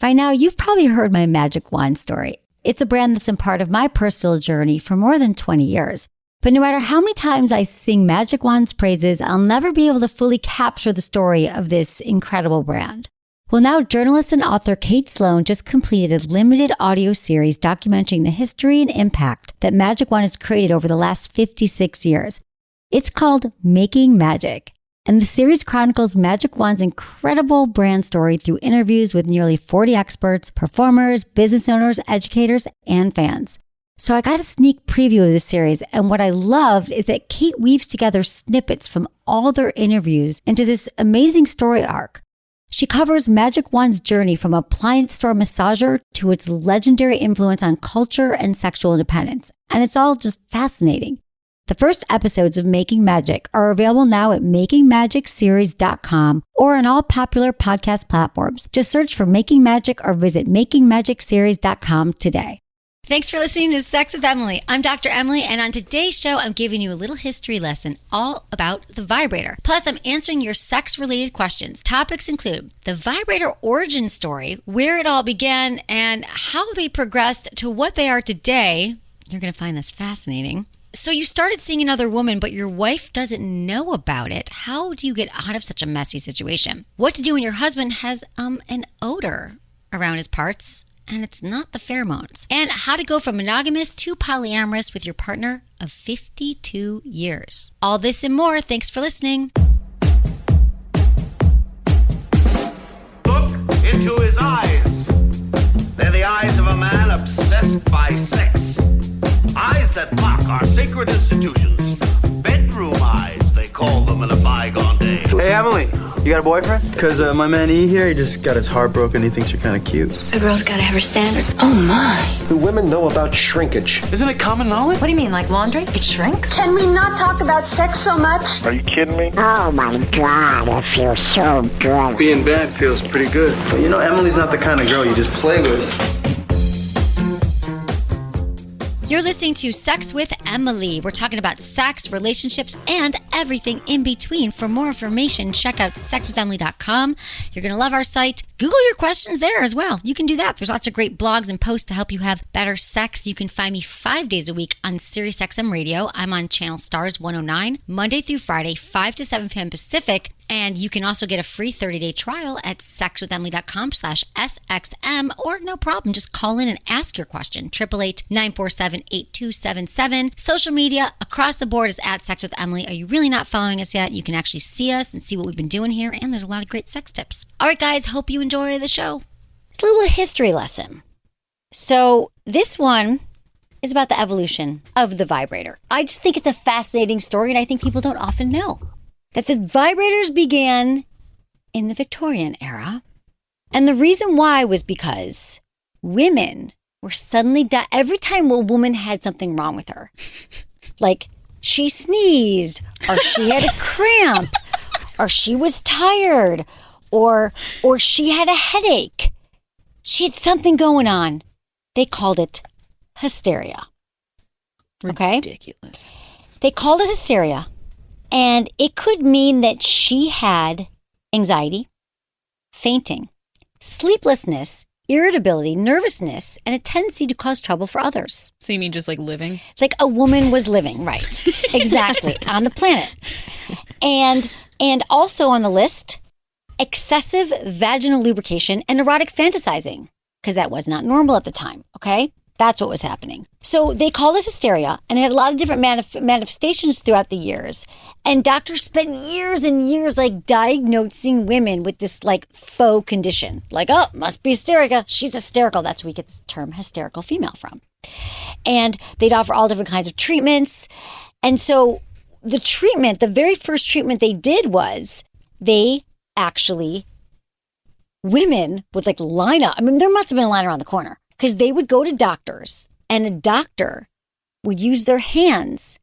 By now, you've probably heard my magic wand story. It's a brand that's been part of my personal journey for more than 20 years. But no matter how many times I sing Magic Wand's praises, I'll never be able to fully capture the story of this incredible brand. Well, now journalist and author Kate Sloan just completed a limited audio series documenting the history and impact that Magic Wand has created over the last 56 years. It's called Making Magic. And the series chronicles Magic Wand's incredible brand story through interviews with nearly 40 experts, performers, business owners, educators, and fans. So I got a sneak preview of the series, and what I loved is that Kate weaves together snippets from all their interviews into this amazing story arc. She covers Magic Wand's journey from appliance store massager to its legendary influence on culture and sexual independence, and it's all just fascinating. The first episodes of Making Magic are available now at makingmagicseries.com or on all popular podcast platforms. Just search for Making Magic or visit makingmagicseries.com today. Thanks for listening to Sex with Emily. I'm Dr. Emily, and on today's show, I'm giving you a little history lesson all about the vibrator. Plus, I'm answering your sex-related questions. Topics include the vibrator origin story, where it all began, and how they progressed to what they are today. You're going to find this fascinating. So you started seeing another woman, but your wife doesn't know about it. How do you get out of such a messy situation? What to do when your husband has an odor around his parts, and it's not the pheromones. And how to go from monogamous to polyamorous with your partner of 52 years. All this and more. Thanks for listening. Look into his eyes. They're the eyes of a man obsessed by sex. Eyes that mock our sacred institutions. Bedroom eyes, they call them in a bygone day. Hey, Emily, you got a boyfriend? Because my man E here, he just got his heart broken. He thinks you're kind of cute. A girl's got to have her standards. Oh, my. Do women know about shrinkage? Isn't it common knowledge? What do you mean, like laundry? It shrinks? Can we not talk about sex so much? Are you kidding me? Oh my God, it feels so good. Being bad feels pretty good. But you know, Emily's not the kind of girl you just play with. You're listening to Sex with Emily. We're talking about sex, relationships, and everything in between. For more information, check out sexwithemily.com. You're going to love our site. Google your questions there as well. You can do that. There's lots of great blogs and posts to help you have better sex. You can find me 5 days a week on SiriusXM Radio. I'm on Channel Stars 109, Monday through Friday, 5 to 7 p.m. Pacific. And you can also get a free 30-day trial at sexwithemily.com/SXM, or no problem, just call in and ask your question. 888-947-8277. Social media across the board is at Sex with Emily. Are you really not following us yet? You can actually see us and see what we've been doing here, and there's a lot of great sex tips. All right, guys, hope you enjoy the show. It's a little history lesson. So this one is about the evolution of the vibrator. I just think it's a fascinating story, and I think people don't often know that the vibrators began in the Victorian era. And the reason why was because women were suddenly every time a woman had something wrong with her, like she sneezed, or she had a cramp, or she was tired, or she had a headache, she had something going on, they called it hysteria. Okay? Ridiculous. They called it hysteria. And it could mean that she had anxiety, fainting, sleeplessness, irritability, nervousness, and a tendency to cause trouble for others. So you mean just like living? Like a woman was living, right? Exactly, on the planet. And also on the list, excessive vaginal lubrication and erotic fantasizing, because that was not normal at the time, okay? That's what was happening. So they called it hysteria, and it had a lot of different manifestations throughout the years. And doctors spent years and years like diagnosing women with this like faux condition. Like, oh, must be hysterica. She's hysterical. That's where we get the term hysterical female from. And they'd offer all different kinds of treatments. And so the treatment, the very first treatment they did was they actually, women would like line up. I mean, there must have been a line around the corner. Because they would go to doctors, and a doctor would use their hands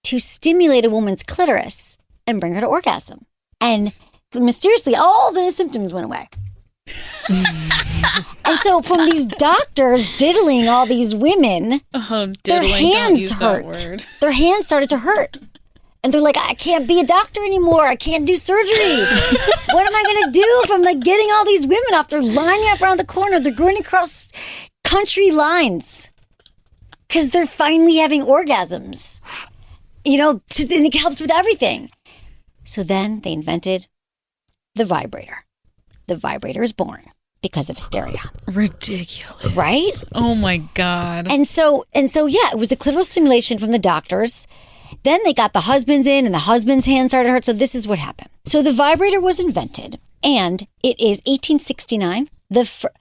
to stimulate a woman's clitoris and bring her to orgasm. And mysteriously, all the symptoms went away. And so from these doctors diddling all these women, their hands hurt. Their hands started to hurt. And they're like, I can't be a doctor anymore. I can't do surgery. What am I going to do if I'm like getting all these women off? They're lining up around the corner. They're going across country lines because they're finally having orgasms. You know, and it helps with everything. So then they invented the vibrator. The vibrator is born because of hysteria. Ridiculous. Right? Oh my God. And so, yeah, it was the clitoral stimulation from the doctors. Then they got the husbands in and the husband's hand started to hurt. So this is what happened. So the vibrator was invented and it is 1869.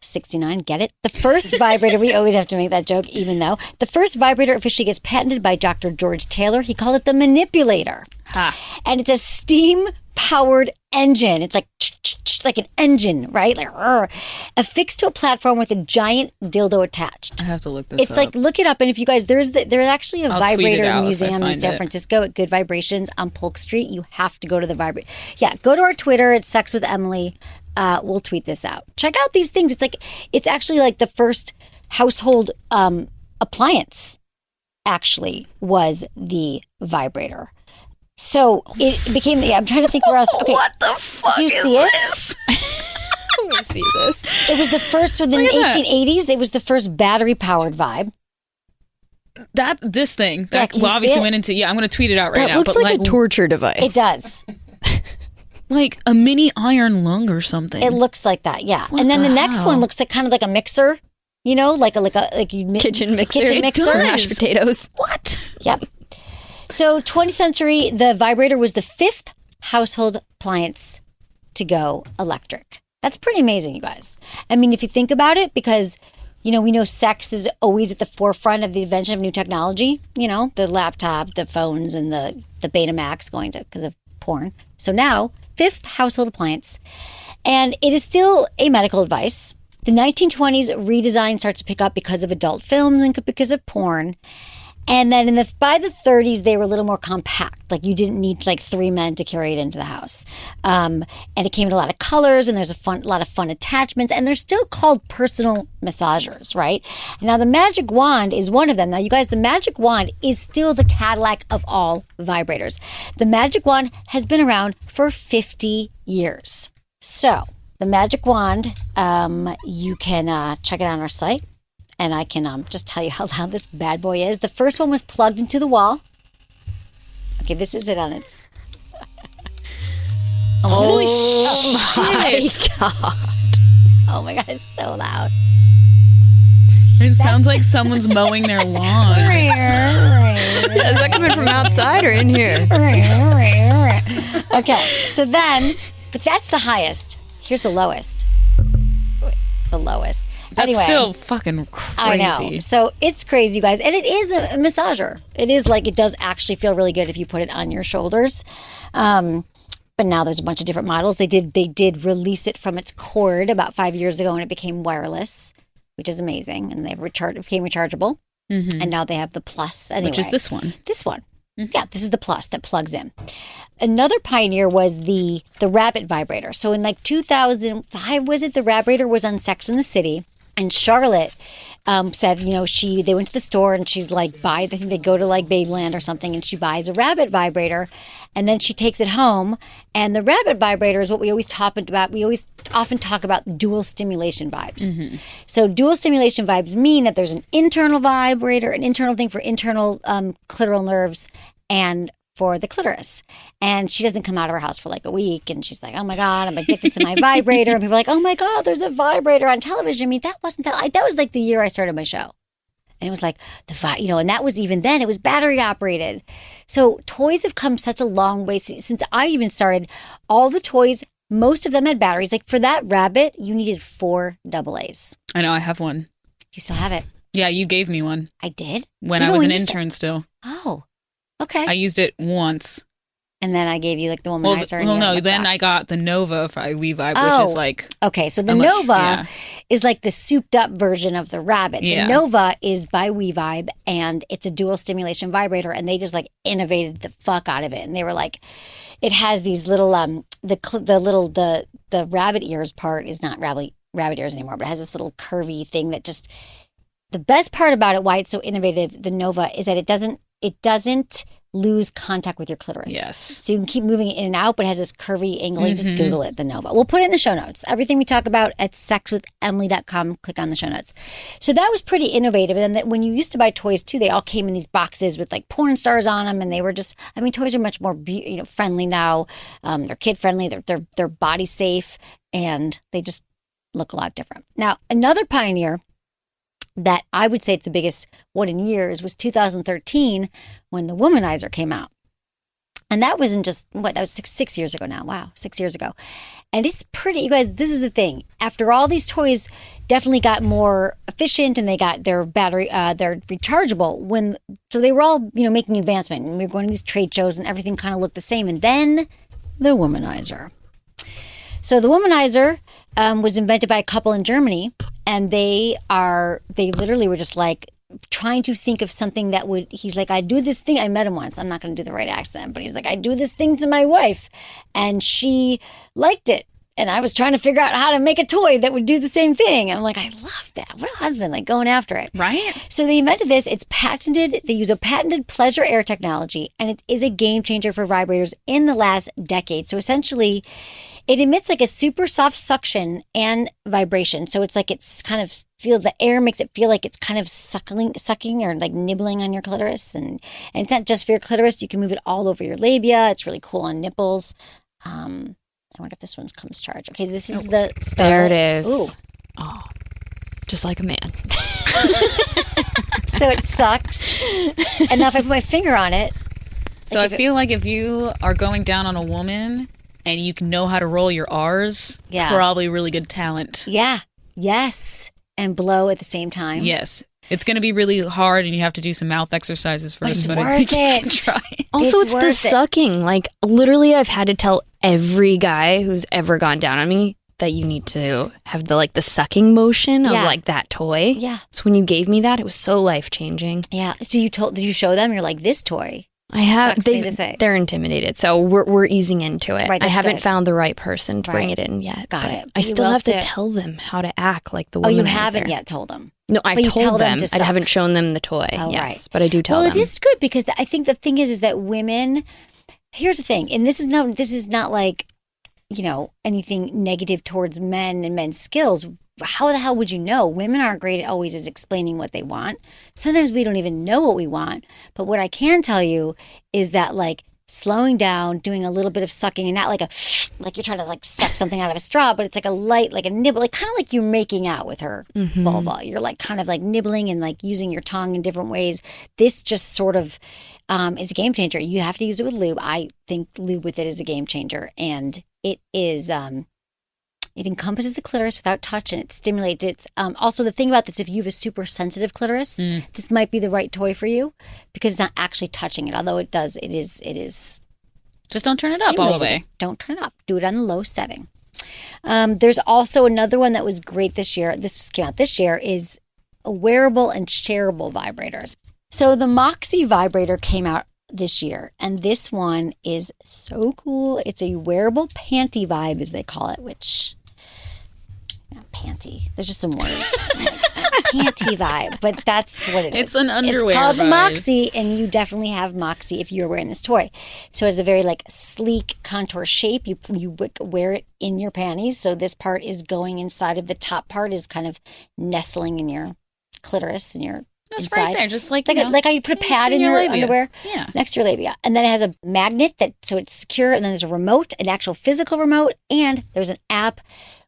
69, get it? The first vibrator, we always have to make that joke, even though the first vibrator officially gets patented by Dr. George Taylor. He called it the manipulator. And it's a steam-powered engine. It's like an engine, right? Like affixed to a platform with a giant dildo attached. I have to look this up. It's like, look it up. And if you guys, there's actually a I'll tweet it vibrator out if I museum in find San it. Francisco at Good Vibrations on Polk Street. You have to go to the vibrator. Yeah, go to our Twitter. It's Sex with Emily. We'll tweet this out. Check out these things. It's actually like the first household appliance actually was the vibrator. So it became, I'm trying to think where else. Okay. What the fuck Do you is see it? this? Let me see this. It was the first, so in the Look at that. 1880s, it was the first battery-powered vibe. This thing. Yeah, That can you obviously see it? went into, I'm going to tweet it out right That now. looks but like a torture device. It does. like a mini iron lung or something. It looks like that, yeah. What And then the next hell? one looks like kind of like a mixer, you know, Kitchen mixer. Kitchen mixer. does. Mashed potatoes. What? Yep. So 20th century, the vibrator was the fifth household appliance to go electric. That's pretty amazing, you guys. I mean, if you think about it, because, you know, we know sex is always at the forefront of the invention of new technology, you know, the laptop, the phones, and the Betamax going to, because of porn. So now, fifth household appliance. And it is still a medical device. The 1920s redesign starts to pick up because of adult films and because of porn. And then by the 30s, they were a little more compact. Like you didn't need like three men to carry it into the house. And it came in a lot of colors and there's a lot of fun attachments. And they're still called personal massagers, right? Now the magic wand is one of them. Now you guys, the magic wand is still the Cadillac of all vibrators. The magic wand has been around for 50 years. So the magic wand, you can check it out on our site. And I can just tell you how loud this bad boy is. The first one was plugged into the wall. Okay, this is it on its... Holy my shit. God. Oh my God, it's so loud. It sounds like someone's mowing their lawn. Is that coming from outside or in here? Okay, so then, but that's the highest. Here's the lowest. The lowest. That's Anyway, still fucking crazy. I know. So it's crazy, you guys. And it is a massager. It is like, it does actually feel really good if you put it on your shoulders. But now there's a bunch of different models. They did release it from its cord about 5 years ago and it became wireless, which is amazing. And it became rechargeable. Mm-hmm. And now they have the Plus anyway. Which is this one. This one. Mm-hmm. Yeah, this is the Plus that plugs in. Another pioneer was the rabbit vibrator. So in like 2005, was it? The vibrator was on Sex and the City. And Charlotte said, you know, they went to the store and she's like, I think they go to like Babeland or something and she buys a rabbit vibrator and then she takes it home. And the rabbit vibrator is what we always talk about. We always often talk about dual stimulation vibes. Mm-hmm. So dual stimulation vibes mean that there's an internal vibrator, an internal thing for internal clitoral nerves and for the clitoris. And she doesn't come out of her house for like a week. And she's like, oh my God, I'm addicted to my vibrator. And people are like, oh my God, there's a vibrator on television. I mean, that was like the year I started my show. And it was like, and that was even then, it was battery operated. So toys have come such a long way since I even started. All the toys, most of them had batteries. Like for that rabbit, you needed 4 AA's. I know, I have one. You still have it? Yeah, you gave me one. I did? When I was an intern still. Oh, okay. I used it once. And then I gave you like the womanizer. Well, no, then I got the Nova for WeVibe, which is like... Okay, so the Nova is like the souped up version of the rabbit. Yeah. The Nova is by WeVibe and it's a dual stimulation vibrator and they just like innovated the fuck out of it. And they were like, it has these little, the rabbit ears part is not rabbit ears anymore, but it has this little curvy thing that just... The best part about it, why it's so innovative, the Nova, is that it doesn't lose contact with your clitoris. Yes. So you can keep moving it in and out, but it has this curvy angle. You just Google it, the Nova. We'll put it in the show notes. Everything we talk about at sexwithemily.com, click on the show notes. So that was pretty innovative. And then when you used to buy toys too, they all came in these boxes with like porn stars on them. And they were just, I mean, toys are much more friendly now. They're kid friendly. They're body safe. And they just look a lot different. Now, another pioneer that I would say it's the biggest one in years was 2013 when the womanizer came out. And that wasn't just, that was six years ago now. Wow, 6 years ago. And it's pretty, you guys, this is the thing. After all these toys definitely got more efficient and they got their battery, they're rechargeable. So they were all, making advancement. And we were going to these trade shows and everything kind of looked the same. And then the womanizer. So the womanizer was invented by a couple in Germany, and they literally were just like trying to think of something that would, he's like, I do this thing. I met him once. I'm not going to do the right accent, but he's like, I do this thing to my wife, and she liked it. And I was trying to figure out how to make a toy that would do the same thing. I'm like, I love that. What a husband, like going after it. Right? So they invented this. It's patented. They use a patented pleasure air technology, and it is a game changer for vibrators in the last decade. So essentially, it emits like a super soft suction and vibration. So it's like it's kind of feels, the air makes it feel like it's kind of sucking or like nibbling on your clitoris. And it's not just for your clitoris. You can move it all over your labia. It's really cool on nipples. I wonder if this one comes charged. Okay, this is the... There it is. Ooh. Oh, just like a man. So it sucks. And now if I put my finger on it... So I feel like if you are going down on a woman and you can know how to roll your R's, probably really good talent. Yeah. Yes. And blow at the same time. Yes. It's going to be really hard, and you have to do some mouth exercises first. But it's worth it. Try. Also, it's the sucking. Like, literally, I've had to tell every guy who's ever gone down on me that you need to have the sucking motion of like that toy. Yeah. So when you gave me that, it was so life-changing. Yeah. So did you show them? You're like, this toy. I have. They're intimidated, so we're easing into it. Right, I haven't good. found the right person to bring it in yet. Got it. I still have to tell them how to act like the womanizer. Oh, you haven't yet told them? No, I've told them. I suck. haven't shown them the toy. Oh, yes, right. but I do tell them. Well, it is good because I think the thing is that women. Here's the thing, and this is not like, anything negative towards men and men's skills. How the hell would you know? Women aren't great at always is explaining what they want. Sometimes we don't even know what we want. But what I can tell you is that like slowing down, doing a little bit of sucking, and not like you're trying to like suck something out of a straw, but it's like a light, like a nibble, like kind of like you're making out with her vulva. You're like kind of like nibbling and like using your tongue in different ways. This just sort of is a game changer. You have to use it with lube. I think lube with it is a game changer, and it is. It encompasses the clitoris without touch, and it stimulates it. Also, the thing about this, if you have a super sensitive clitoris, this might be the right toy for you because it's not actually touching it. Although it does, it is. Just don't turn it up all the way. Don't turn it up. Do it on a low setting. There's also another one that was great this year. This came out this year, is wearable and shareable vibrators. So the Moxie vibrator came out this year, and this one is so cool. It's a wearable panty vibe, as they call it, which... Not panty. There's just some words. Panty vibe, but that's what it is. It's an underwear It's called vibe. Moxie, and you definitely have Moxie if you're wearing this toy. So it's a very like sleek contour shape. You wear it in your panties. So this part is going inside of the top part is kind of nestling in your clitoris and your That's inside. right there, just like how you put a pad in your labia. underwear Yeah. next to your labia. And then it has a magnet so it's secure, and then there's a remote, an actual physical remote, and there's an app.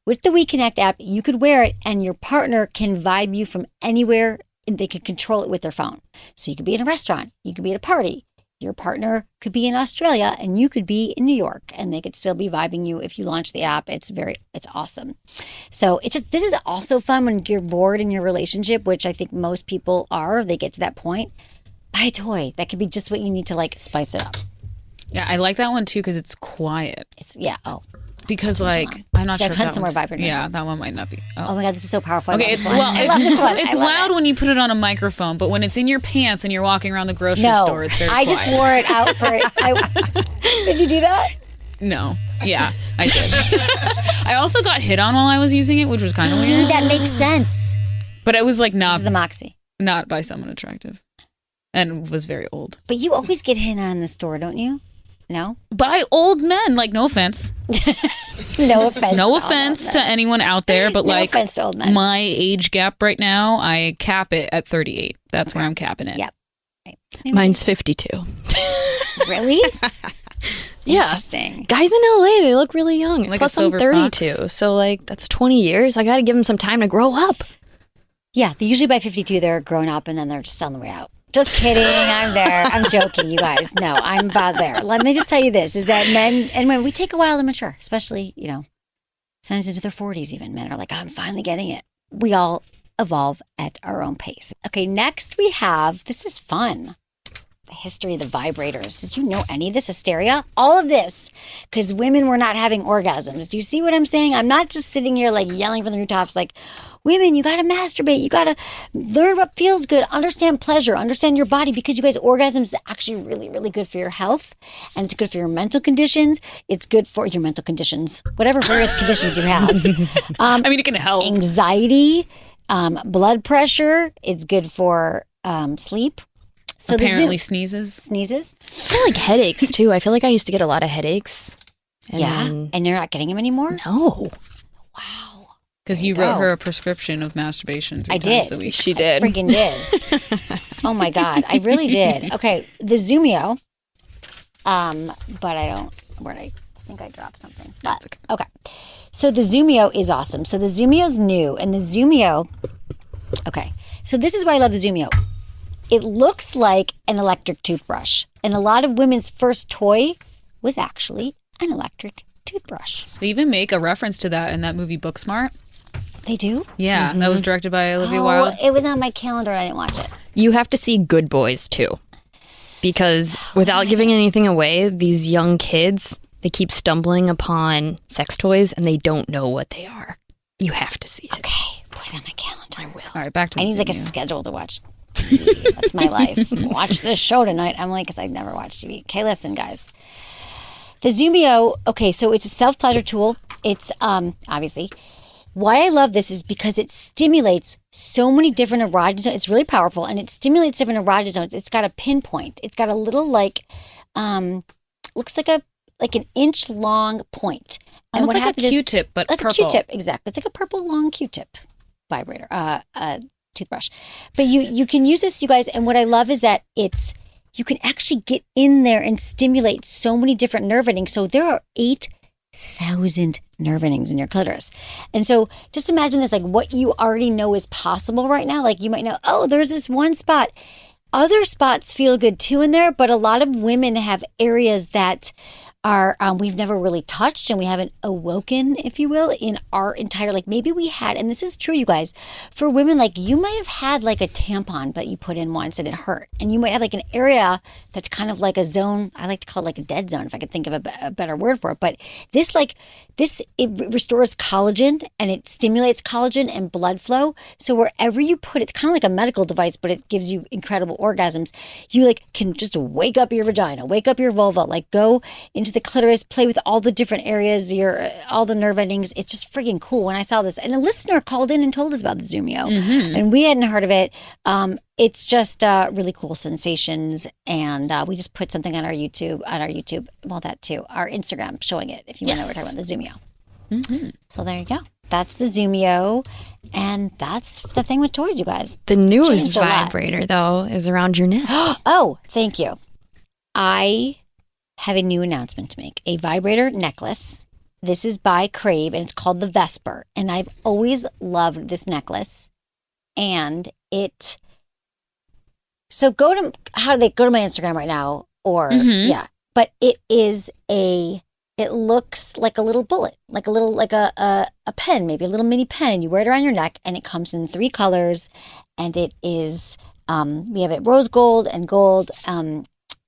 With the WeConnect app, you could wear it and your partner can vibe you from anywhere, and they can control it with their phone. So you could be in a restaurant, you could be at a party, your partner could be in Australia, and you could be in New York, and they could still be vibing you if you launch the app. It's awesome. So this is also fun when you're bored in your relationship, which I think most people are. They get to that point. Buy a toy. That could be just what you need to like spice it up. Yeah, I like that one too because it's quiet. Because like I'm not you sure. Guys want some more vibrators? Yeah, that one might not be. Oh my god, this is so powerful. Okay, it's loud when you put it on a microphone, but when it's in your pants and you're walking around the grocery store, it's very quiet. I just wore it out for it. Did you do that? No. Yeah, I did. I also got hit on while I was using it, which was kind of weird. See, that makes sense. But it was like This is the Moxie. not by someone attractive. and was very old. But you always get hit on in the store, don't you? No? By old men, like, no offense. No offense. No offense to anyone out there, but No like offense to old men. my age gap right now, I cap it at 38. That's where I'm capping it. Yep. Right. Mine's 52. Really? Yeah. Interesting. Guys in LA, they look really young. Like Plus, a I'm silver 32. fox. So, like, that's 20 years. I got to give them some time to grow up. Yeah, usually by 52, they're grown up and then they're just on the way out. Just kidding. I'm there. I'm joking, you guys. No, I'm about there. Let me just tell you this, is that men and women, we take a while to mature, especially, sometimes into their 40s even. Men are like, I'm finally getting it. We all evolve at our own pace. Okay, next we have, this is fun, the history of the vibrators. Did you know any of this? Hysteria? All of this, because women were not having orgasms. Do you see what I'm saying? I'm not just sitting here like yelling from the rooftops like, women, you got to masturbate. You got to learn what feels good. Understand pleasure. Understand your body, because you guys, orgasms is actually really, really good for your health. And it's good for your mental conditions. It's good for your mental conditions, whatever various conditions you have. I mean, it can help. Anxiety, blood pressure. It's good for sleep. So apparently sneezes. Sneezes. I feel like headaches, too. I feel like I used to get a lot of headaches. And you're not getting them anymore? No. Wow. Because you wrote her a prescription of masturbation 3 times a week. She did. I freaking did. Oh my God. I really did. Okay. The Zoomio. But I don't, I think I dropped something. But, okay. So the Zoomio is awesome. So the Zoomio's new. And the Zoomio, okay. So this is why I love the Zoomio. It looks like an electric toothbrush. And a lot of women's first toy was actually an electric toothbrush. They even make a reference to that in that movie Booksmart. They do? Yeah, that was directed by Olivia Wilde. It was on my calendar and I didn't watch it. You have to see Good Boys, too. Because without giving anything away, these young kids, they keep stumbling upon sex toys and they don't know what they are. You have to see it. Okay, put it on my calendar. I will. All right, back to the I need like a Zoomio. schedule to watch TV. That's my life. Watch this show tonight. I'm like, because I never watch TV. Okay, listen, guys. The Zoomio, okay, so it's a self-pleasure tool. It's obviously, why I love this is because it stimulates so many different erogenous zones. It's really powerful, and it stimulates different erogenous zones. It's got a pinpoint. It's got a little looks like an inch long point. And Almost like a Q-tip, but like purple. a Q-tip, exactly. It's like a purple long Q-tip vibrator, toothbrush. But you can use this, you guys, and what I love is that you can actually get in there and stimulate so many different nerve endings. So there are 8,000 nerve endings in your clitoris. And so just imagine this, like what you already know is possible right now. Like you might know, oh, there's this one spot. Other spots feel good too in there, but a lot of women have areas that are we've never really touched and we haven't awoken, if you will, in our entire, like maybe we had, and this is true, you guys, for women, like you might have had like a tampon that you put in once and it hurt. And you might have like an area that's kind of like a zone, I like to call it like a dead zone if I could think of a better word for it. But this, it restores collagen and it stimulates collagen and blood flow. So wherever you put it, it's kind of like a medical device, but it gives you incredible orgasms. You like can just wake up your vagina, wake up your vulva, like go into the clitoris, play with all the different areas, all the nerve endings. It's just freaking cool. When I saw this, and a listener called in and told us about the Zoomio, and we hadn't heard of it. It's just really cool sensations, and we just put something on our YouTube, well, that too, our Instagram showing it. If you want to know what we're talking about the Zoomio. So there you go. That's the Zoomio, and that's the thing with toys, you guys. The newest Changed a lot. vibrator, though, is around your neck. Oh, thank you. I have a new announcement to make. A vibrator necklace. This is by Crave, and it's called the Vesper. And I've always loved this necklace. And so go to my Instagram right now, or yeah. But it looks like a little bullet, like a pen, maybe a little mini pen, and you wear it around your neck, and it comes in 3 colors, and it is we have it rose gold and gold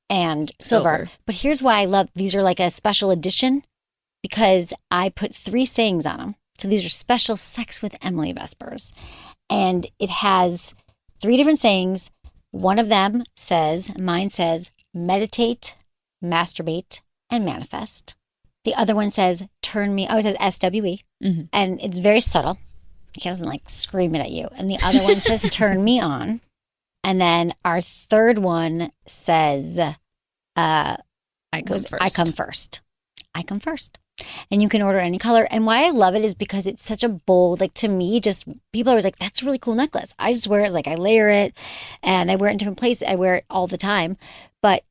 and silver. But here's why I love these are like a special edition, because I put 3 sayings on them. So these are special Sex with Emily Vespers, and it has 3 different sayings. One of them mine says, meditate, masturbate, and manifest. The other one says, turn me, it says SWE, and it's very subtle. It doesn't like scream it at you. And the other one says, turn me on. And then our third one says, I come first. I come first. I come first. And you can order any color. And why I love it is because it's such a bold, like to me, just people are always like, that's a really cool necklace. I just wear it, like I layer it and I wear it in different places. I wear it all the time, but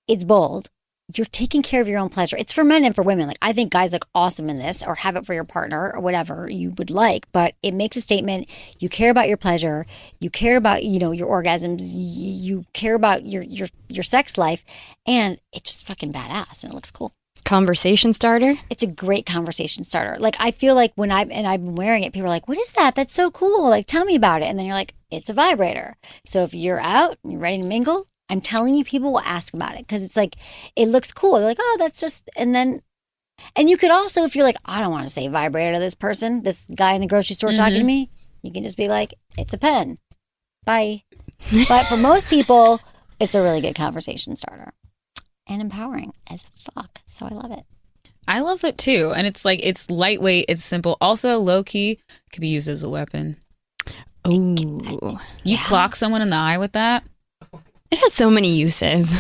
it's bold. You're taking care of your own pleasure. It's for men and for women. Like I think guys look awesome in this, or have it for your partner or whatever you would like, but it makes a statement. You care about your pleasure. You care about, your orgasms. You care about your sex life, and it's just fucking badass and it looks cool. Conversation starter? It's a great conversation starter. Like I feel like when I've been wearing it, people are like, what is that? That's so cool. Like tell me about it. And then you're like, it's a vibrator. So if you're out and you're ready to mingle, I'm telling you, people will ask about it because it's like, it looks cool. They're like, oh, that's just, and you could also, if you're like, I don't want to say vibrator to this person, this guy in the grocery store talking to me, you can just be like, it's a pen. Bye. But for most people, it's a really good conversation starter and empowering as fuck. So I love it. I love it too. And it's like, it's lightweight, it's simple. Also, low key, could be used as a weapon. Ooh. You clock someone in the eye with that? It has so many uses.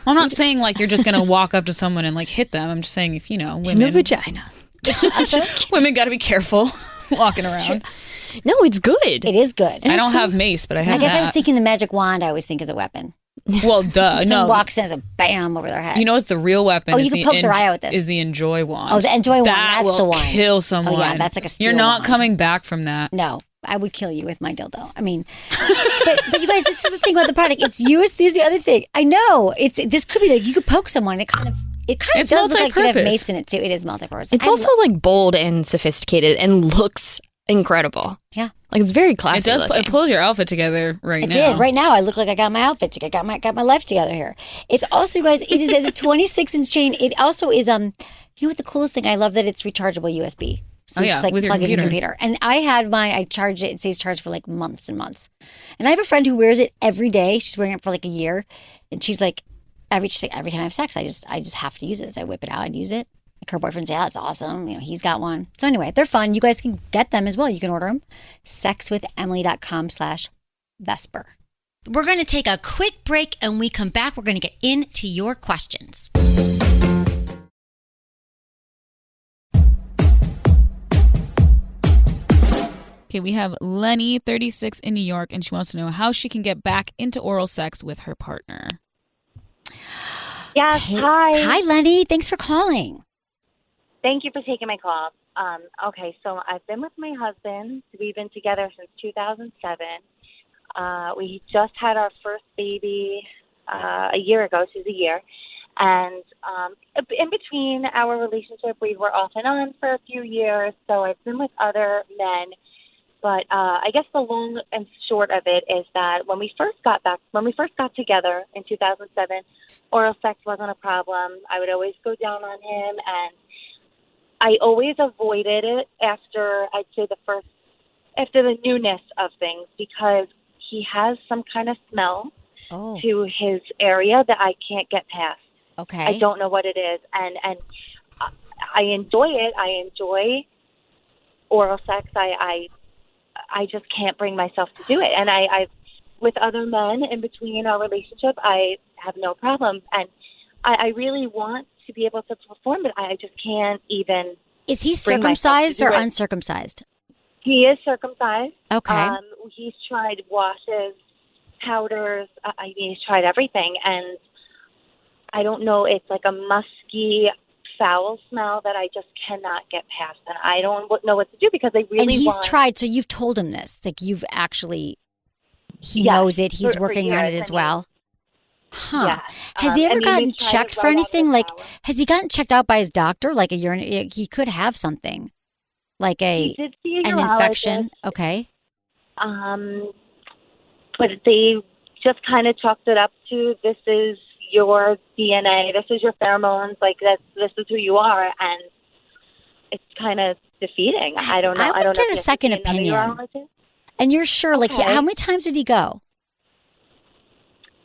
I'm not saying like you're just gonna walk up to someone and like hit them. I'm just saying if women, in the vagina. Women got to be careful walking around. No, it's good. It is good. I don't have mace, but I have. I guess that. I was thinking the magic wand. I always think is a weapon. Well, duh. Someone No, walks in as a bam over their head. you know what's the real weapon? Oh, you can poke their eye out with this. Is the enjoy wand? Oh, the enjoy wand. That That's will the one. kill someone. Oh yeah, that's like a steel You're not wand. coming back from that. No, I would kill you with my dildo. I mean, but you guys, this is the thing about the product. It's used. Here's the other thing. I know this could be like you could poke someone. It kind of It's does look like you have multi-purpose. mace in it too. It is multi-purpose. It's also like bold and sophisticated and looks incredible. Yeah. Like it's very classy. It does. looking. It pulls your outfit together now. It did. Right now, I look like I got my outfit together. Got my life together here. It's also, you guys, it is as a 26-inch chain. It also is, you know what the coolest thing? I love that it's rechargeable USB. So you just like with plug your it in your computer. And I had mine, I charge it stays charged for like months and months. And I have a friend who wears it every day. She's wearing it for like a year. And she's like, every time I have sex, I just have to use it. So I whip it out and use it. Like her boyfriend's, yeah, it's awesome. He's got one. So anyway, they're fun. You guys can get them as well. You can order them. sexwithemily.com/Vesper. We're going to take a quick break, and when we come back, we're going to get into your questions. Okay, we have Lenny, 36, in New York, and she wants to know how she can get back into oral sex with her partner. Yes, hi. Hi, Lenny. Thanks for calling. Thank you for taking my call. Okay, so I've been with my husband. We've been together since 2007. We just had our first baby a year ago. She's a year. And in between our relationship, we were off and on for a few years. So I've been with other men. But I guess the long and short of it is that when we first got together in 2007, oral sex wasn't a problem. I would always go down on him, and I always avoided it after the newness of things, because he has some kind of smell to his area that I can't get past. Okay. I don't know what it is, and I enjoy it. I enjoy oral sex. I just can't bring myself to do it. And I with other men in between our relationship, I have no problem. And I really want to be able to perform, but I just can't even. Is he circumcised or uncircumcised? He is circumcised. Okay. He's tried washes, powders. He's tried everything. And I don't know, it's like a musky, foul smell that I just cannot get past, and I don't know what to do because I really. And he's tried. So you've told him this, like you've actually. He knows it. He's working on it as well. Huh? Yeah. Has he ever gotten checked for anything? Like, has he gotten checked out by his doctor? Like he could have something, like he did see an infection. Okay. But they just kind of chalked it up to, this is your DNA, this is your pheromones, like this is who you are, and it's kind of defeating. I don't know. I would get a second opinion. And you're sure? Like, how many times did he go?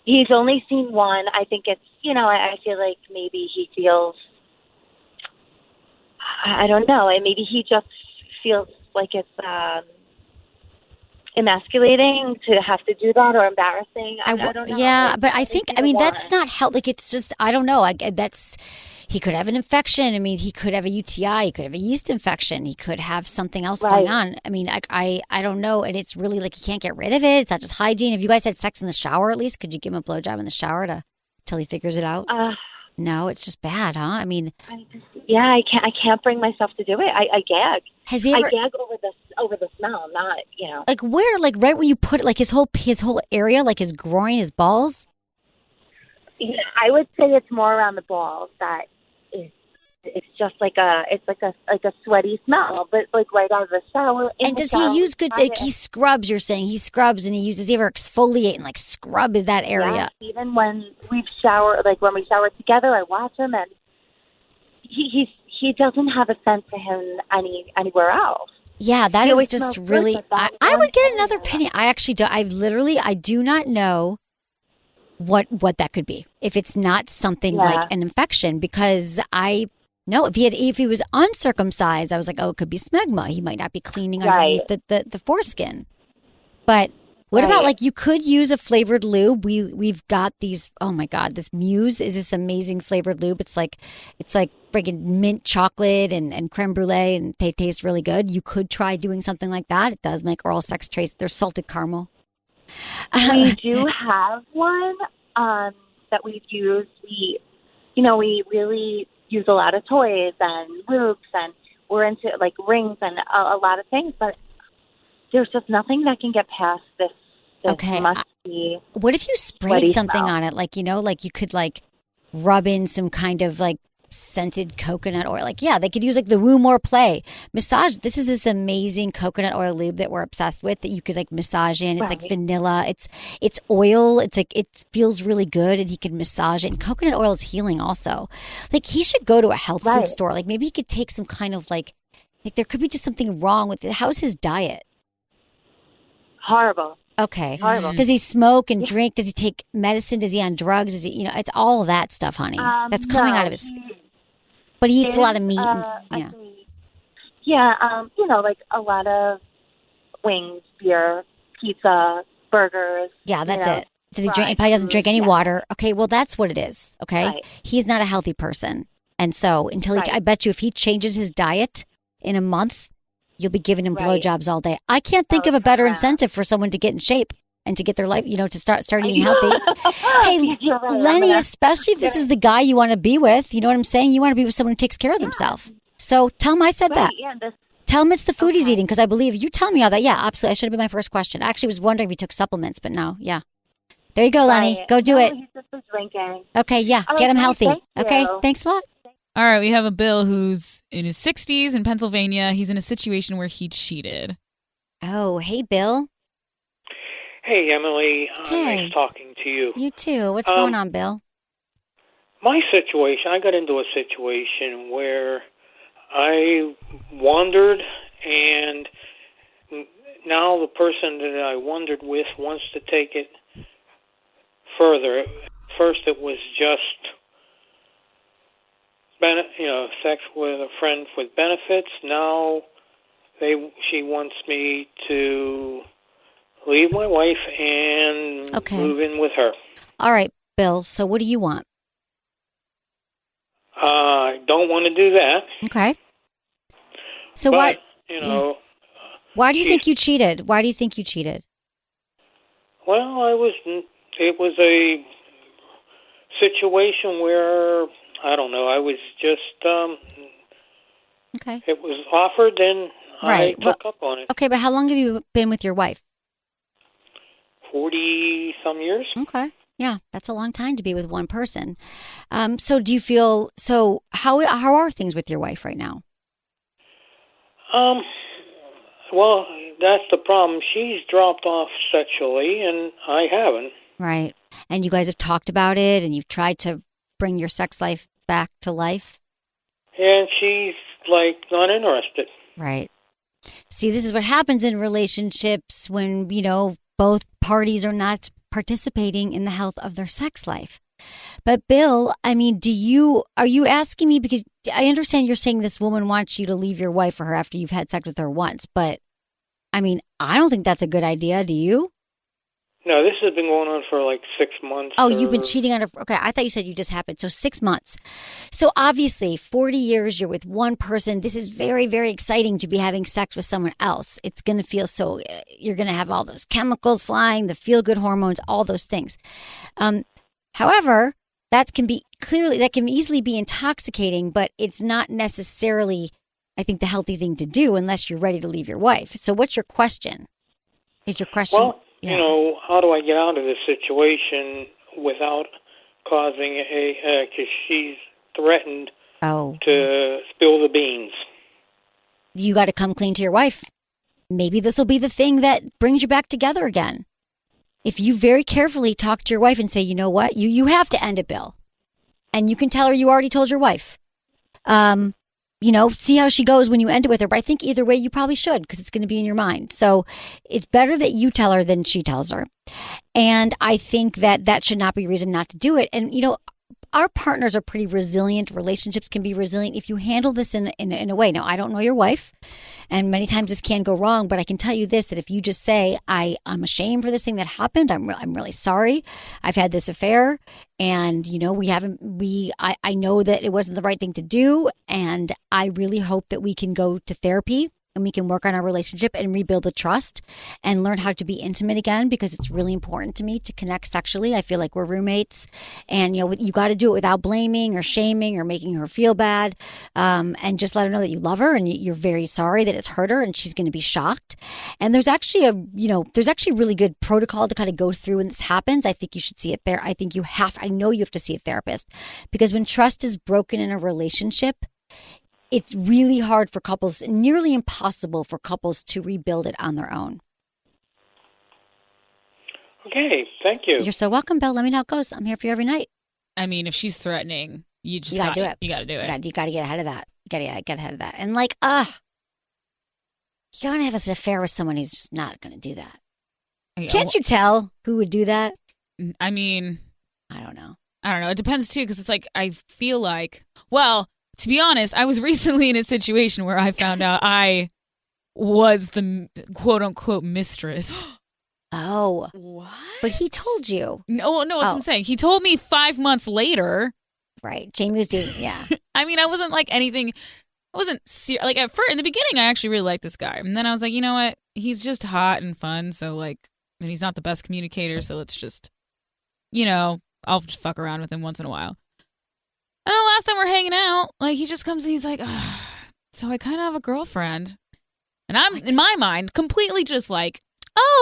He's only seen one. I think it's, I feel like maybe he feels, I don't know, and maybe he just feels like it's emasculating to have to do that or embarrassing. I don't know. Yeah, Like, but I think, I mean, that's not help. Like, it's just, I don't know. He could have an infection. I mean, he could have a UTI. He could have a yeast infection. He could have something else going on. I mean, I don't know. And it's really like he can't get rid of it. It's not just hygiene. Have you guys had sex in the shower at least? Could you give him a blowjob in the shower till he figures it out? No, it's just bad, huh? I mean, I can't bring myself to do it. I gag. Has he ever? I gag over the smell, not Like where? Like right when you put it, like his whole area, like his groin, his balls. Yeah, I would say it's more around the balls that it's just like a sweaty smell, but like right out of the shower. And does he use good? Like he scrubs. You're saying he scrubs, and he ever exfoliate and like scrub that area? Yeah, even when we shower together, I watch him, and he doesn't have a scent to him anywhere else. Yeah, that is just really. I would get another opinion. I actually do. I do not know what that could be if it's not something like an infection, because no, if he was uncircumcised, I was like, oh, it could be smegma. He might not be cleaning underneath the foreskin. But what about like you could use a flavored lube? We've got these. Oh my God, this Muse is this amazing flavored lube. It's like freaking mint chocolate and creme brulee, and they taste really good. You could try doing something like that. It does make oral sex taste. There's salted caramel. We do have one that we've used. We really use a lot of toys and loops, and we're into like rings and a lot of things, but there's just nothing that can get past this musty. What if you sprayed something on it? Like, like you could like rub in some kind of like scented coconut oil. Like, yeah, they could use like the Woo More Play massage. This is this amazing coconut oil lube that we're obsessed with that you could like massage in. It's like vanilla. It's oil. It's like, it feels really good, and he could massage it. And coconut oil is healing also. Like, he should go to a health food store. Like, maybe he could take some kind of like there could be just something wrong with it. How's his diet? Horrible. Okay. Horrible. Does he smoke and drink? Does he take medicine? Does he on drugs? Is he, it's all of that stuff, honey. That's coming out of his. But he eats a lot of meat. Like a lot of wings, beer, pizza, burgers. Yeah, that's it. Does he drink? He probably doesn't drink any water. Okay, well, that's what it is. Okay, he's not a healthy person, and so until I bet you if he changes his diet in a month, you'll be giving him blowjobs all day. I can't think of a better incentive for someone to get in shape and to get their life, to start eating healthy. Hey, Lenny, especially if this is the guy you want to be with, you know what I'm saying? You want to be with someone who takes care of themselves. So tell him I said that. Yeah, tell him it's the food he's eating, because I believe you tell me all that. Yeah, absolutely. I should have been my first question. I actually was wondering if he took supplements, but no. Yeah. There you go, Lenny. Go do it. He's just drinking. Okay, yeah. Get him healthy. Okay, thanks a lot. All right, we have a Bill who's in his 60s in Pennsylvania. He's in a situation where he cheated. Oh, hey, Bill. Hey, Emily. Nice talking to you. You too. What's going on, Bill? My situation, I got into a situation where I wandered, and now the person that I wandered with wants to take it further. First, it was just sex with a friend with benefits. Now she wants me to leave my wife and move in with her. All right, Bill. So what do you want? I don't want to do that. Okay. So why do you think you cheated? Why do you think you cheated? Well, it was a situation where, I don't know, I was just, it was offered and I took up on it. Okay, but how long have you been with your wife? 40-some years. Okay. Yeah, that's a long time to be with one person. So do you feel, how are things with your wife right now? Well, that's the problem. She's dropped off sexually and I haven't. Right. And you guys have talked about it and you've tried to bring your sex life back to life? And she's not interested. Right. See, this is what happens in relationships when, both parties are not participating in the health of their sex life. But Bill, I mean, are you asking me, because I understand you're saying this woman wants you to leave your wife for her after you've had sex with her once, but I mean, I don't think that's a good idea. Do you? No, this has been going on for like 6 months. Oh, you've been cheating on her. Okay, I thought you said you just happened. So 6 months. So obviously, 40 years, you're with one person. This is very, very exciting to be having sex with someone else. It's going to feel so, you're going to have all those chemicals flying, the feel-good hormones, all those things. However, that can easily be intoxicating, but it's not necessarily, I think, the healthy thing to do unless you're ready to leave your wife. So what's your question? Is your question... Well, how do I get out of this situation without causing because she's threatened to spill the beans. You got to come clean to your wife. Maybe this will be the thing that brings you back together again. If you very carefully talk to your wife and say, you know what, you have to end it, Bill. And you can tell her you already told your wife. See how she goes when you end it with her. But I think either way, you probably should because it's going to be in your mind. So it's better that you tell her than she tells her. And I think that should not be a reason not to do it. And, our partners are pretty resilient. Relationships can be resilient if you handle this in a way. Now, I don't know your wife, and many times this can go wrong, but I can tell you this, that if you just say, I'm ashamed for this thing that happened. I'm really sorry. I've had this affair, and, I know that it wasn't the right thing to do, and I really hope that we can go to therapy and we can work on our relationship and rebuild the trust and learn how to be intimate again, because it's really important to me to connect sexually. I feel like we're roommates, and you got to do it without blaming or shaming or making her feel bad, and just let her know that you love her and you're very sorry that it's hurt her, and she's going to be shocked. And there's actually a really good protocol to kind of go through when this happens. I think you should see it there. I know you have to see a therapist, because when trust is broken in a relationship, it's really hard for couples, nearly impossible for couples to rebuild it on their own. Okay, thank you. You're so welcome, Bill. Let me know how it goes. I'm here for you every night. I mean, if she's threatening, you gotta do it. You gotta do it. You gotta get ahead of that. You gotta get ahead of that. And you're gonna have an affair with someone who's just not gonna do that. Can't you tell who would do that? I mean, I don't know. It depends too, because it's like, I feel like, to be honest, I was recently in a situation where I found out I was the quote-unquote mistress. Oh. What? But he told you. No, that's what I'm saying. He told me 5 months later. Right. Jamie was doing, yeah. I mean, I wasn't like anything. I wasn't like at first, in the beginning, I actually really liked this guy. And then I was like, you know what? He's just hot and fun. So and he's not the best communicator. So let's just, I'll just fuck around with him once in a while. And the last time we're hanging out, he just comes and he's like, so I kind of have a girlfriend. And I'm, in my mind, completely just like,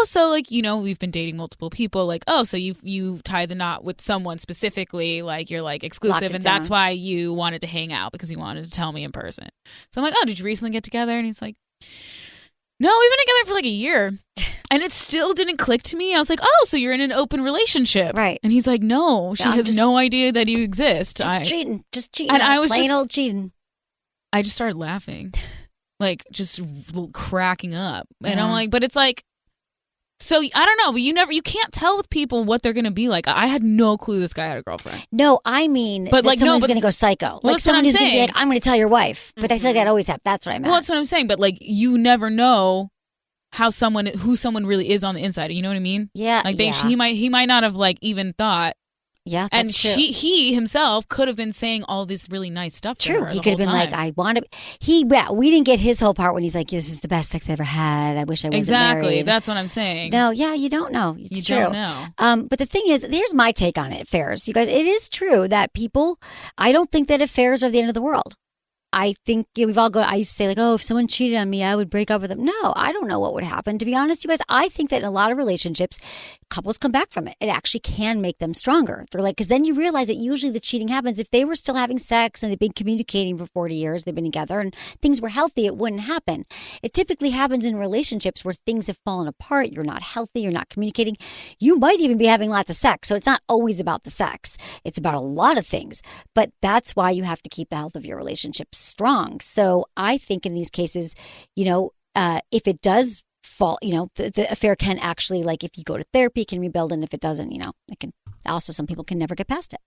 so we've been dating multiple people. So you tie the knot with someone specifically, you're exclusive. And that's why you wanted to hang out, because you wanted to tell me in person. So I'm like, did you recently get together? And he's like, no, we've been together for a year. And it still didn't click to me. I was like, so you're in an open relationship. Right. And he's like, no, she has no idea that you exist. Just cheating. And I was plain old cheating. I just started laughing, just cracking up. And I'm like, but it's like, so I don't know, but you can't tell with people what they're going to be like. I had no clue this guy had a girlfriend. No, I mean, but someone's going to go psycho. Someone who's going to be like, I'm going to tell your wife. But I feel like that always happens. That's what I meant. Well, that's what I'm saying. But you never know who someone really is on the inside. You know what I mean? Yeah. He might not have even thought. Yeah, that's true. He himself could have been saying all this really nice stuff to her. He could have been like, I want to. We didn't get his whole part when he's like, this is the best sex I ever had. I wish I wasn't married. Exactly. That's what I'm saying. No, yeah, you don't know. It's true. Don't know. But the thing is, here's my take on it, affairs. You guys, it is true that I don't think that affairs are the end of the world. I think we've all I used to say if someone cheated on me, I would break up with them. No, I don't know what would happen. To be honest, you guys, I think that in a lot of relationships, couples come back from it. It actually can make them stronger. They're because then you realize that usually the cheating happens if they were still having sex and they've been communicating for 40 years, they've been together and things were healthy, it wouldn't happen. It typically happens in relationships where things have fallen apart. You're not healthy. You're not communicating. You might even be having lots of sex. So it's not always about the sex. It's about a lot of things. But that's why you have to keep the health of your relationship strong. So I think in these cases, if it does fall, the affair can actually, if you go to therapy, can rebuild. And if it doesn't, it can also, some people can never get past it.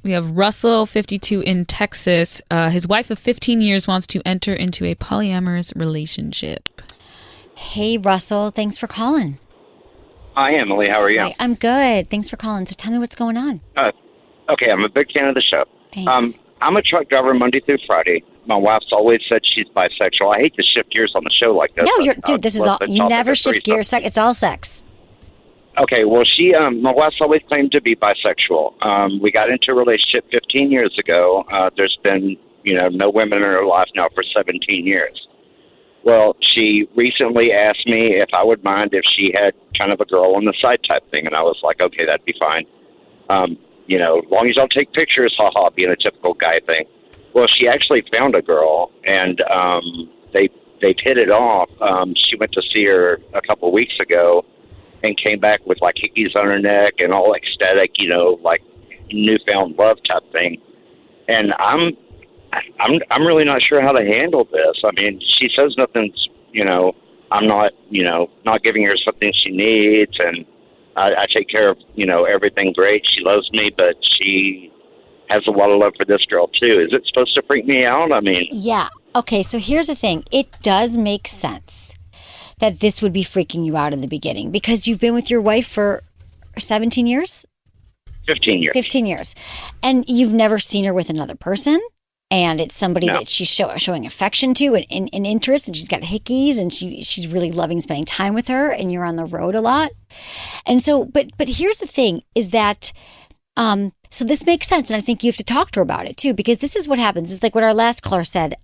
We have Russell, 52, in Texas. His wife of 15 years wants to enter into a polyamorous relationship. Hey, Russell. Thanks for calling. Hi, Emily. How are you? Hi, I'm good. Thanks for calling. So tell me what's going on. Okay, I'm a big fan of the show. Thanks. I'm a truck driver Monday through Friday. My wife's always said she's bisexual. I hate to shift gears on the show like this. No, dude, this is all, you never shift gears. It's all sex. Okay, well, my wife's always claimed to be bisexual. We got into a relationship 15 years ago. There's been, no women in her life now for 17 years. Well, she recently asked me if I would mind if she had kind of a girl on the side type thing, and I was like, okay, that'd be fine. As long as y'all take pictures, haha, being a typical guy thing. Well, she actually found a girl, and they've hit it off. She went to see her a couple of weeks ago and came back with, like, hickeys on her neck and all ecstatic, like newfound love type thing. And I'm really not sure how to handle this. I mean, she says nothing's, I'm not, not giving her something she needs, and I take care of, everything great. She loves me, but she has a lot of love for this girl too. Is it supposed to freak me out? I mean, yeah. Okay, so here's the thing. It does make sense that this would be freaking you out in the beginning because you've been with your wife for 17 years? 15 years. 15 years. And you've never seen her with another person? And it's somebody that she's showing affection to and interest, and she's got hickeys, and she's really loving spending time with her, and you're on the road a lot. And so, but here's the thing, is that, so this makes sense, and I think you have to talk to her about it too, because this is what happens. It's like what our last caller said,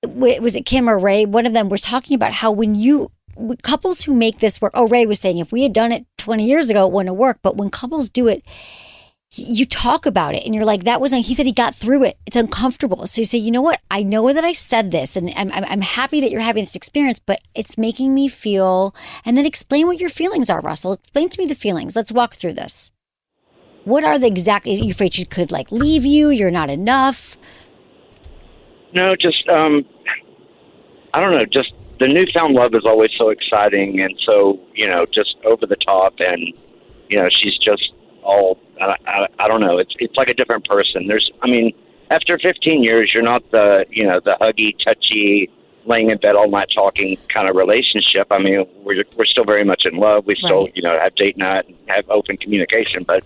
was it Kim or Ray? One of them was talking about how couples who make this work, Ray was saying, if we had done it 20 years ago, it wouldn't have worked, but when couples do it, you talk about it and you're like, he said he got through it. It's uncomfortable. So you say, you know what? I know that I said this and I'm happy that you're having this experience, but it's making me feel, and then explain what your feelings are, Russell. Explain to me the feelings. Let's walk through this. What are the exact, are you afraid she could leave you? You're not enough? No, just, I don't know. Just the newfound love is always so exciting. And so, just over the top and, she's just all, I don't know. It's like a different person. After 15 years, you're not the huggy, touchy, laying in bed all night talking kind of relationship. I mean, we're still very much in love. We still, have date night and have open communication, but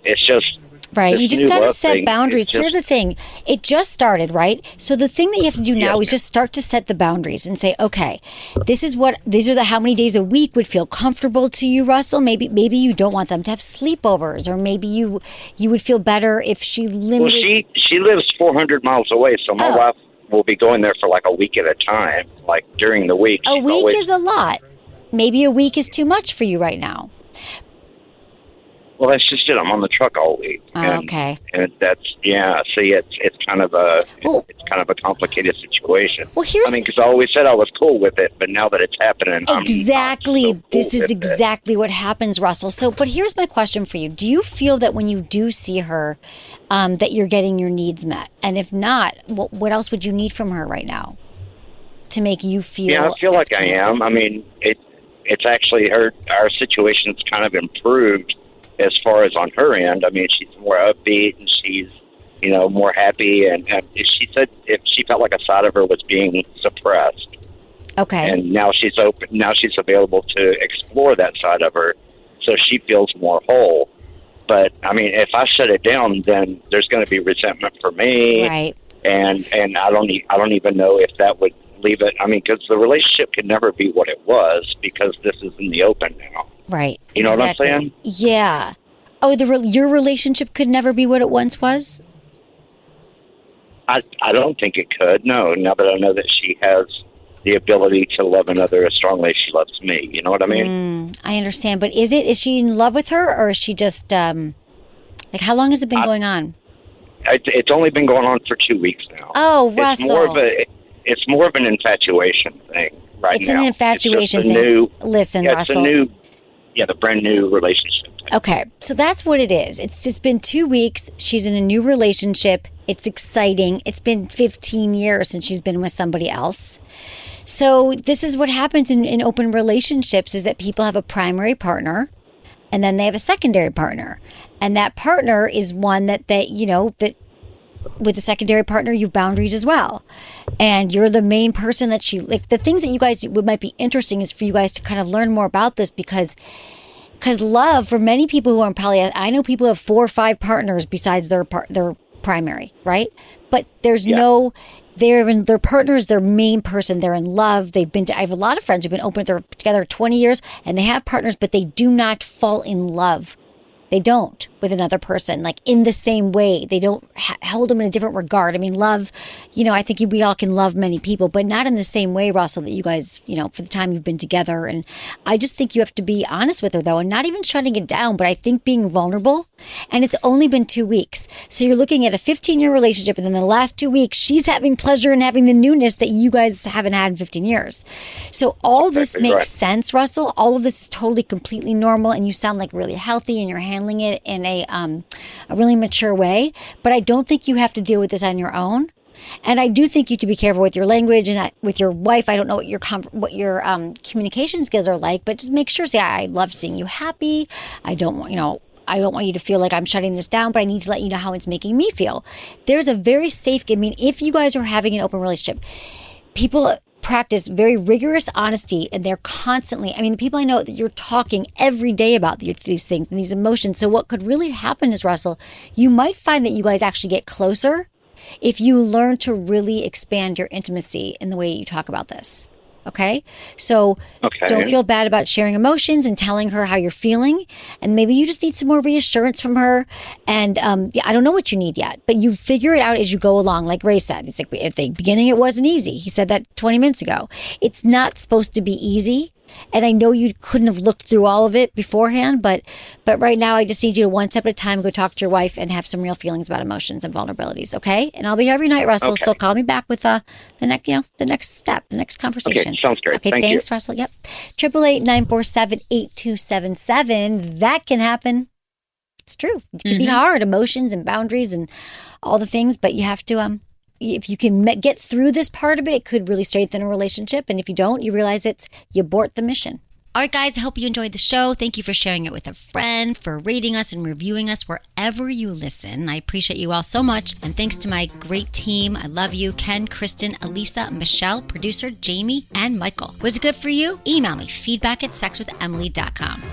it's just right. You just got to set boundaries. Here's the thing. It just started, right? So the thing that you have to do now is just start to set the boundaries and say, okay, these are the how many days a week would feel comfortable to you, Russell. Maybe you don't want them to have sleepovers, or maybe you would feel better if she limited. Well, she lives 400 miles away, so my wife will be going there for a week at a time, during the week. A week is a lot. Maybe a week is too much for you right now. Well, that's just it. I'm on the truck all week. Okay. And that's See, it's kind of a complicated situation. Well, because I always said I was cool with it, but now that it's happening, exactly. I'm so cool this is with exactly what happens, Russell. So, but here's my question for you: do you feel that when you do see her, that you're getting your needs met? And if not, what else would you need from her right now to make you feel? Yeah, I feel like connected? I am. I mean, it's actually our situation's kind of improved. As far as on her end, I mean, she's more upbeat and she's, more happy. And she said if she felt like a side of her was being suppressed. Okay. And now she's open. Now she's available to explore that side of her, so she feels more whole. But I mean, if I shut it down, then there's going to be resentment for me. Right. And I don't even know if that would leave it. I mean, because the relationship could never be what it was because this is in the open now. Right. You know what I'm saying? Yeah. Oh, your relationship could never be what it once was? I don't think it could, no. Now that I know that she has the ability to love another as strongly as she loves me. You know what I mean? I understand. But is she in love with her, or is she just, how long has it been going on? It's only been going on for 2 weeks now. Oh, Russell. It's more of an infatuation thing right now. It's an infatuation thing. Listen, Russell. The brand new relationship. Okay, so that's what it is. It's been 2 weeks. She's in a new relationship. It's exciting. It's been 15 years since she's been with somebody else. So this is what happens in open relationships, is that people have a primary partner and then they have a secondary partner. And that partner is one that with the secondary partner, you have boundaries as well. And you're the main person that she, like, the things that you guys might be interesting is for you guys to kind of learn more about this, because love, for many people who are in poly, I know people who have 4 or 5 partners besides their primary, right? But there's their partner is their main person. They're in love. I have a lot of friends who've been they're together 20 years and they have partners, but they do not fall in love. They don't with another person, like in the same way. They don't hold them in a different regard. I mean, love, I think we all can love many people, but not in the same way, Russell, that you guys, for the time you've been together. And I just think you have to be honest with her, though, and not even shutting it down, but I think being vulnerable. And it's only been 2 weeks. So you're looking at a 15-year relationship, and then the last 2 weeks, she's having pleasure in having the newness that you guys haven't had in 15 years. So all this makes sense, Russell. All of this is totally, completely normal, and you sound like really healthy, and you're handling it in a really mature way. But I don't think you have to deal with this on your own. And I do think you have to be careful with your language and with your wife. I don't know what your communication skills are like, but just make sure. Say, I love seeing you happy. I don't want you to feel like I'm shutting this down, but I need to let you know how it's making me feel. There's a very safe. I mean, if you guys are having an open relationship, people practice very rigorous honesty, and they're constantly, the people I know that you're talking every day about these things and these emotions. So what could really happen is, Russell, you might find that you guys actually get closer if you learn to really expand your intimacy in the way you talk about this. Okay? So don't feel bad about sharing emotions and telling her how you're feeling. And maybe you just need some more reassurance from her. And I don't know what you need yet, but you figure it out as you go along. Like Ray said, he's like, at the beginning, it wasn't easy. He said that 20 minutes ago. It's not supposed to be easy. And I know you couldn't have looked through all of it beforehand, but right now I just need you to one step at a time go talk to your wife and have some real feelings about emotions and vulnerabilities, okay? And I'll be here every night, Russell. Okay. So call me back with the next step, the next conversation. Okay, sounds great. Okay, thanks, Russell. Yep. 888-947-8277. That can happen. It's true. It can be hard, emotions and boundaries and all the things, but you have to if you can get through this part of it, it could really strengthen a relationship. And if you don't, you realize you abort the mission. All right, guys, I hope you enjoyed the show. Thank you for sharing it with a friend, for rating us and reviewing us wherever you listen. I appreciate you all so much. And thanks to my great team. I love you. Ken, Kristen, Elisa, Michelle, producer, Jamie, and Michael. Was it good for you? Email me, feedback@sexwithemily.com.